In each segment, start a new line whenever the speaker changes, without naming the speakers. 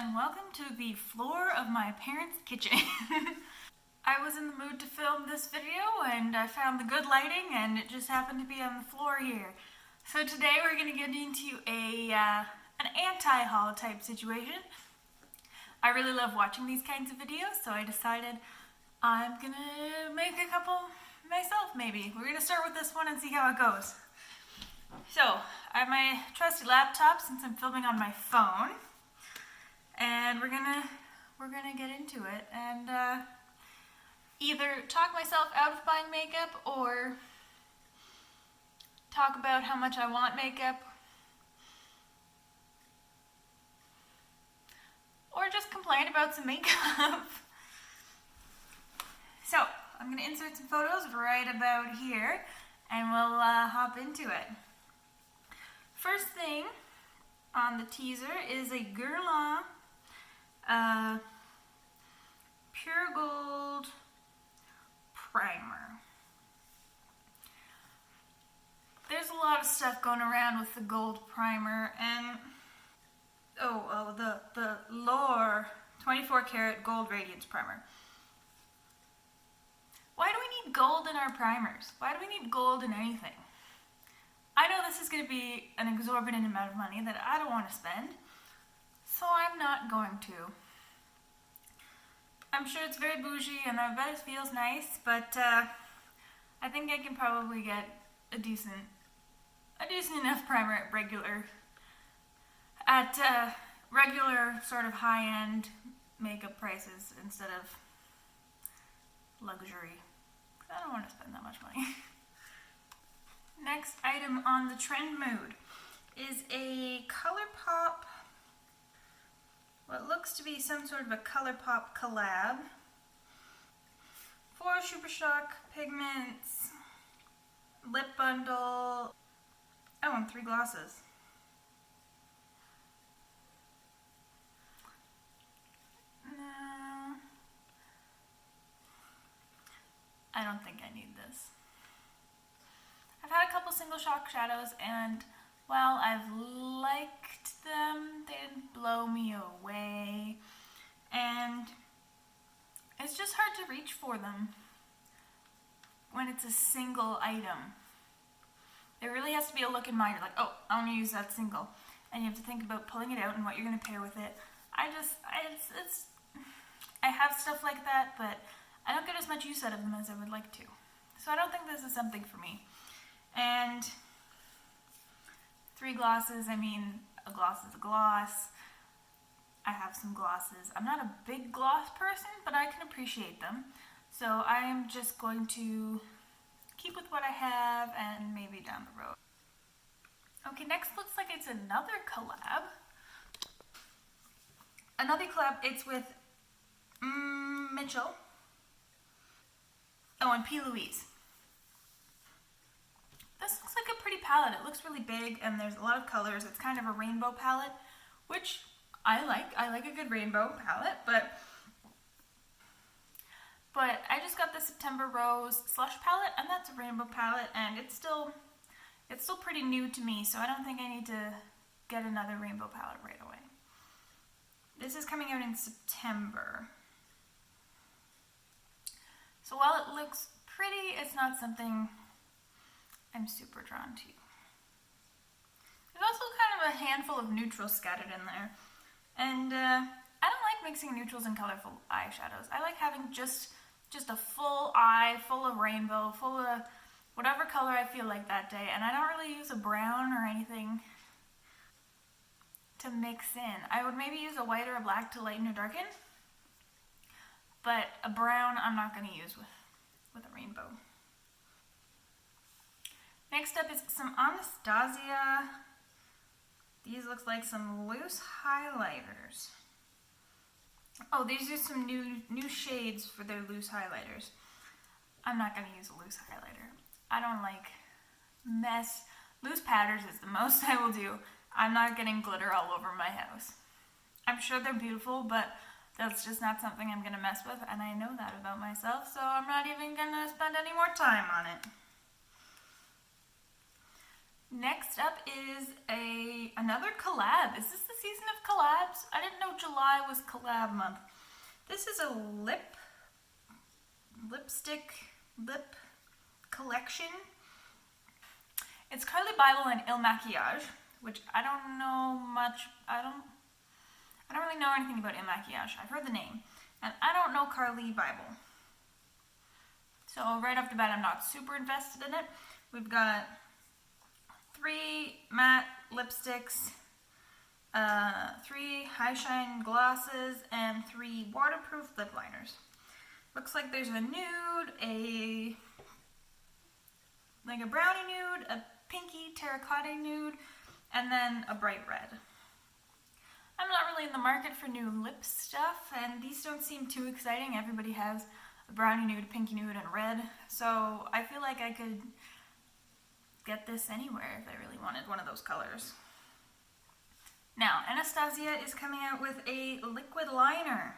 and welcome to the floor of my parents' kitchen. I was in the mood to film this video and I found the good lighting and it just happened to be on the floor here. So today we're going to get into an anti-haul type situation. I really love watching these kinds of videos, so I decided I'm going to make a couple myself maybe. We're going to start with this one and see how it goes. So, I have my trusty laptop since I'm filming on my phone, and we're gonna get into it and either talk myself out of buying makeup or talk about how much I want makeup, or just complain about some makeup. So, I'm gonna insert some photos right about here and we'll hop into it. First thing on the teaser is a Guerlain Pure Gold Primer. There's a lot of stuff going around with the gold primer, and the L'Or 24 karat gold radiance primer. Why do we need gold in our primers? Why do we need gold in anything? I know this is going to be an exorbitant amount of money that I don't want to spend, so I'm not going to. I'm sure it's very bougie and I bet it feels nice, but I think I can probably get a decent enough primer at regular sort of high-end makeup prices instead of luxury. I don't want to spend that much money. Next item on the trend mood is a ColourPop, what looks to be some sort of a ColourPop collab. 4 Super Shock pigments, lip bundle, and 3 glosses. No, I don't think I need this. I've had a couple single shock shadows and while I've liked them, they didn't blow me away. And it's just hard to reach for them when it's a single item. There really has to be a look in mind. You're like, oh, I want to use that single. And you have to think about pulling it out and what you're going to pair with it. I have stuff like that, but I don't get as much use out of them as I would like to. So I don't think this is something for me. And 3 glosses, I mean, a gloss is a gloss. I have some glosses. I'm not a big gloss person, but I can appreciate them. So I'm just going to keep with what I have and maybe down the road. Okay, next looks like it's another collab. It's with Mitchell. Oh, and P. Louise. This looks like a pretty palette. It looks really big and there's a lot of colors. It's kind of a rainbow palette, which I like. I like a good rainbow palette, but I just got the September Rose Slush palette and that's a rainbow palette and it's still pretty new to me, so I don't think I need to get another rainbow palette right away. This is coming out in September. So while it looks pretty, it's not something I'm super drawn to. There's also kind of a handful of neutrals scattered in there. And I don't like mixing neutrals and colorful eyeshadows. I like having just a full eye, full of rainbow, full of whatever color I feel like that day. And I don't really use a brown or anything to mix in. I would maybe use a white or a black to lighten or darken. But a brown I'm not going to use with a rainbow. Next up is some Anastasia. These look like some loose highlighters. Oh, these are some new shades for their loose highlighters. I'm not going to use a loose highlighter. I don't like mess. Loose powders is the most I will do. I'm not getting glitter all over my house. I'm sure they're beautiful, but that's just not something I'm going to mess with, and I know that about myself, so I'm not even going to spend any more time on it. Next up is another collab. Is this the season of collabs? I didn't know July was collab month. This is a lipstick collection. It's Carly Bible and Il Maquillage, which I don't know much. I don't really know anything about Il Maquillage. I've heard the name, and I don't know Carly Bible. So right off the bat, I'm not super invested in it. We've got 3 matte lipsticks, 3 high shine glosses, and 3 waterproof lip liners. Looks like there's a nude, a brownie nude, a pinky terracotta nude, and then a bright red. I'm not really in the market for new lip stuff, and these don't seem too exciting. Everybody has a brownie nude, a pinky nude, and a red, so I feel like I could get this anywhere if I really wanted one of those colors. Now, Anastasia is coming out with a liquid liner.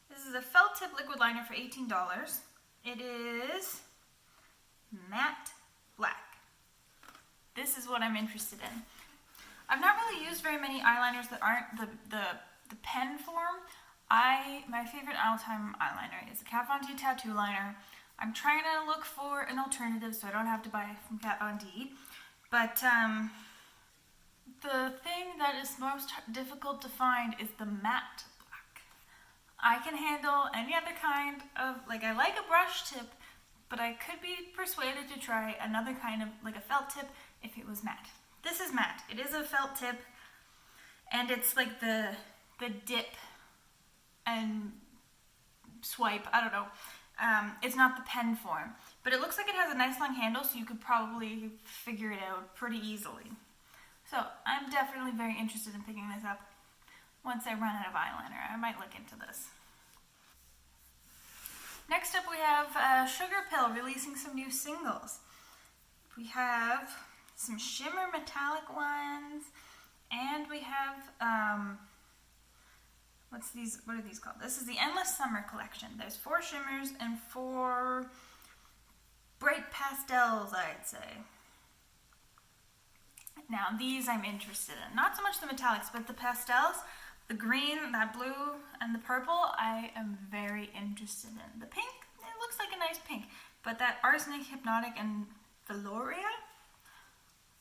This is a felt tip liquid liner for $18. It is matte black. This is what I'm interested in. I've not really used very many eyeliners that aren't the pen form. My favorite all-time eyeliner is the Kat Von D tattoo liner. I'm trying to look for an alternative so I don't have to buy it from Kat Von D. But the thing that is most difficult to find is the matte black. I can handle any other kind of, I like a brush tip, but I could be persuaded to try another kind of, a felt tip if it was matte. This is matte. It is a felt tip, and it's like the dip and swipe, I don't know. It's not the pen form, but it looks like it has a nice long handle, so you could probably figure it out pretty easily. So I'm definitely very interested in picking this up once I run out of eyeliner. I might look into this. Next up we have Sugar Pill releasing some new singles. We have some shimmer metallic ones, and we have what are these called? This is the Endless Summer collection. There's 4 shimmers and 4 bright pastels, I'd say. Now these I'm interested in. Not so much the metallics, but the pastels, the green, that blue, and the purple, I am very interested in. The pink, it looks like a nice pink, but that Arsenic, Hypnotic, and Veloria,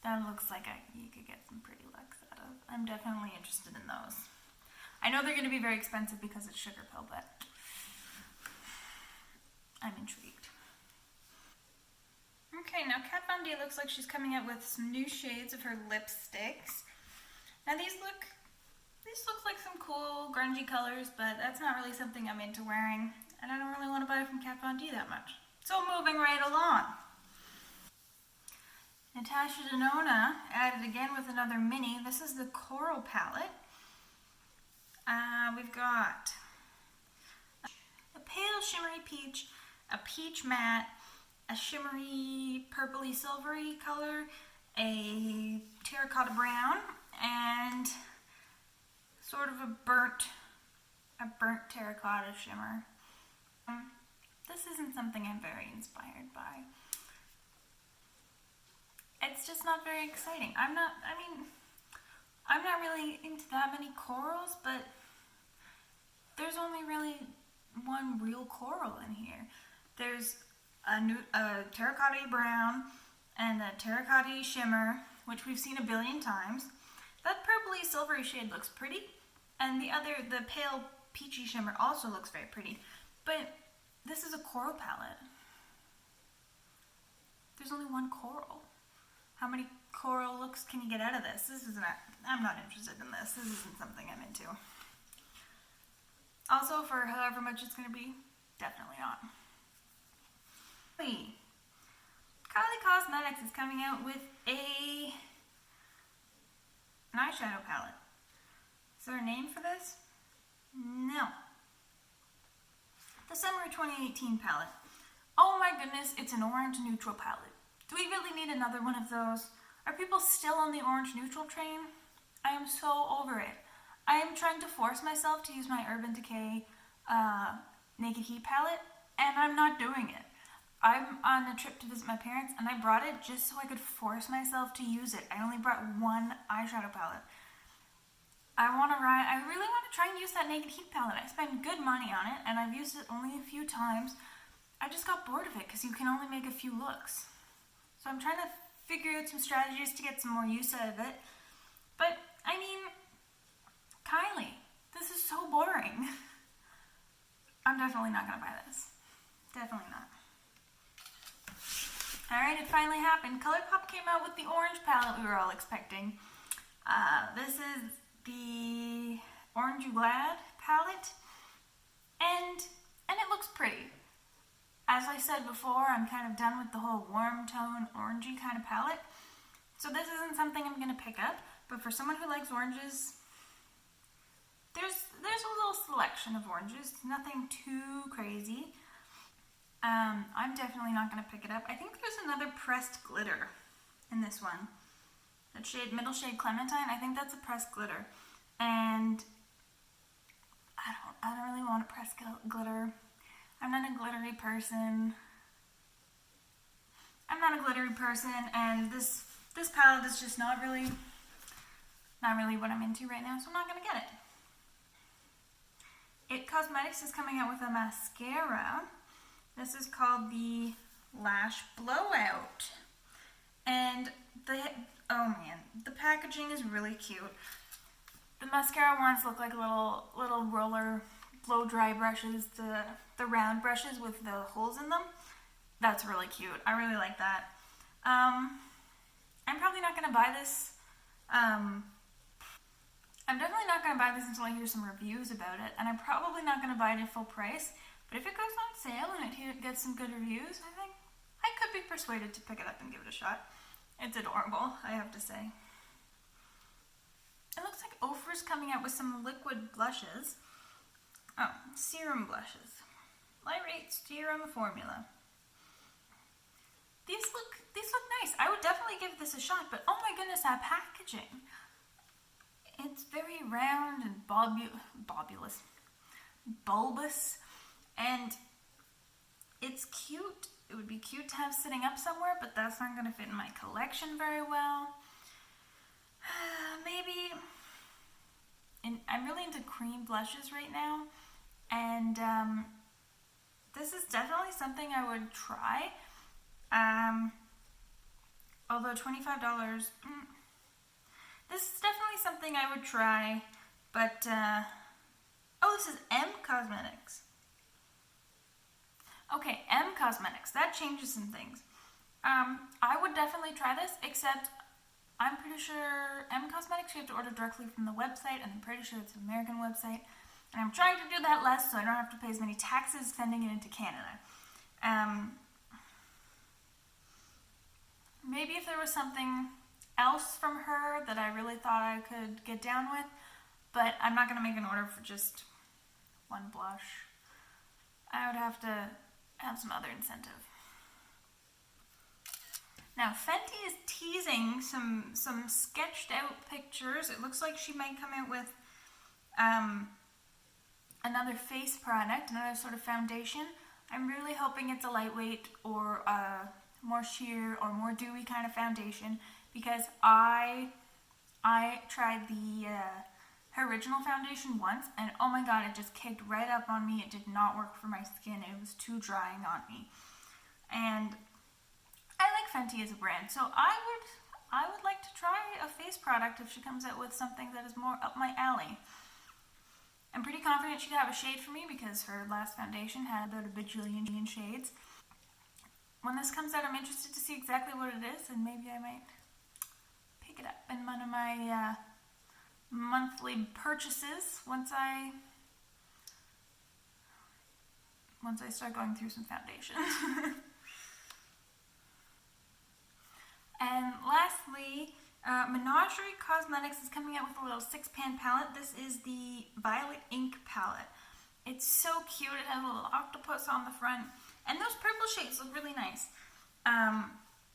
that looks like you could get some pretty looks out of. I'm definitely interested in those. I know they're going to be very expensive because it's Sugar Pill, but I'm intrigued. Okay, now Kat Von D looks like she's coming out with some new shades of her lipsticks. Now these look like some cool grungy colors, but that's not really something I'm into wearing, and I don't really want to buy from Kat Von D that much. So moving right along. Natasha Denona added again with another mini. This is the Coral palette. We've got a pale shimmery peach, a peach matte, a shimmery purpley silvery color, a terracotta brown, and sort of a burnt terracotta shimmer. This isn't something I'm very inspired by. It's just not very exciting. I'm not really into that many corals, but there's only really one real coral in here. There's a terracotta brown and a terracotta shimmer, which we've seen a billion times. That purpley silvery shade looks pretty, and the pale peachy shimmer also looks very pretty, but this is a coral palette. There's only one coral. How many coral looks can you get out of this? I'm not interested in this. This isn't something I'm into. Also, for however much it's going to be, definitely not. Kylie Cosmetics is coming out with an eyeshadow palette. Is there a name for this? No. The Summer 2018 palette. Oh my goodness, it's an orange neutral palette. Do we really need another one of those? Are people still on the orange neutral train? I am so over it. I am trying to force myself to use my Urban Decay Naked Heat palette, and I'm not doing it. I'm on a trip to visit my parents, and I brought it just so I could force myself to use it. I only brought one eyeshadow palette. I really want to try and use that Naked Heat palette. I spent good money on it, and I've used it only a few times. I just got bored of it because you can only make a few looks. So I'm trying to figure out some strategies to get some more use out of it. But, I mean, Kylie, this is so boring. I'm definitely not going to buy this. Definitely not. Alright, it finally happened. ColourPop came out with the orange palette we were all expecting. This is the Orange Glad palette, and it looks pretty. As I said before, I'm kind of done with the whole warm tone, orangey kind of palette, so this isn't something I'm going to pick up, but for someone who likes oranges, there's a little selection of oranges, nothing too crazy. I'm definitely not going to pick it up. I think there's another pressed glitter in this one. That shade, middle shade Clementine, I think that's a pressed glitter. And I don't really want a pressed glitter. I'm not a glittery person. And this palette is just not really what I'm into right now, so I'm not gonna get it. It Cosmetics is coming out with a mascara. This is called the Lash Blowout. And oh man, the packaging is really cute. The mascara ones look like little roller blow dry brushes, the round brushes with the holes in them. That's really cute. I really like that. I'm probably not gonna buy this. I'm definitely not gonna buy this until I hear some reviews about it, and I'm probably not gonna buy it at full price. But if it goes on sale and it gets some good reviews, I think I could be persuaded to pick it up and give it a shot. It's adorable, I have to say. It looks like Ofra's coming out with some liquid blushes. Oh, serum blushes. Light Serum Formula. These look nice. I would definitely give this a shot, but oh my goodness, that packaging. It's very round and bulbous, and it's cute. It would be cute to have sitting up somewhere, but that's not going to fit in my collection very well. Maybe. And I'm really into cream blushes right now, and this is definitely something I would try. Although $25, this is definitely something I would try, but oh, this is M Cosmetics. Okay, M Cosmetics, that changes some things. I would definitely try this, except I'm pretty sure M Cosmetics you have to order directly from the website, and I'm pretty sure it's an American website. And I'm trying to do that less so I don't have to pay as many taxes sending it into Canada. Maybe if there was something else from her that I really thought I could get down with, but I'm not going to make an order for just one blush. I would have to have some other incentive. Now, Fenty is teasing some sketched out pictures. It looks like she might come out with another face product, another sort of foundation. I'm really hoping it's a lightweight or more sheer or more dewy kind of foundation, because I tried her original foundation once, and oh my god, it just kicked right up on me. It did not work for my skin. It was too drying on me. And I like Fenty as a brand, so I would like to try a face product if she comes out with something that is more up my alley. I'm pretty confident she'd have a shade for me because her last foundation had about a bajillion shades. When this comes out, I'm interested to see exactly what it is, and maybe I might pick it up in one of my monthly purchases once I start going through some foundation. And lastly, Menagerie Cosmetics is coming out with a little 6-pan palette. This is the Violet Ink palette. It's so cute. It has a little octopus on the front. And those purple shades look really nice.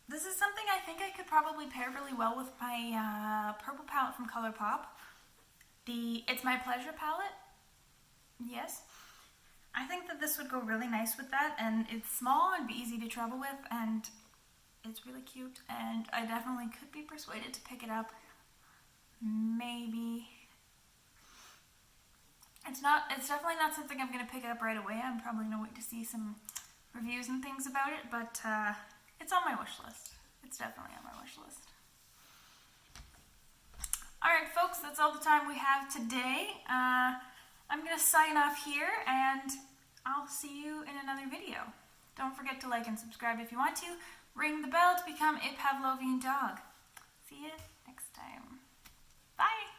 This is something I think I could probably pair really well with my purple palette from ColourPop. The It's My Pleasure palette. Yes. I think that this would go really nice with that, and it's small and be easy to travel with, and it's really cute, and I definitely could be persuaded to pick it up. Maybe. It's definitely not something I'm going to pick up right away. I'm probably going to wait to see some reviews and things about it, but it's on my wish list. It's definitely on my wish list. Alright folks, that's all the time we have today. I'm going to sign off here, and I'll see you in another video. Don't forget to like and subscribe if you want to. Ring the bell to become a Pavlovian dog. See you next time. Bye!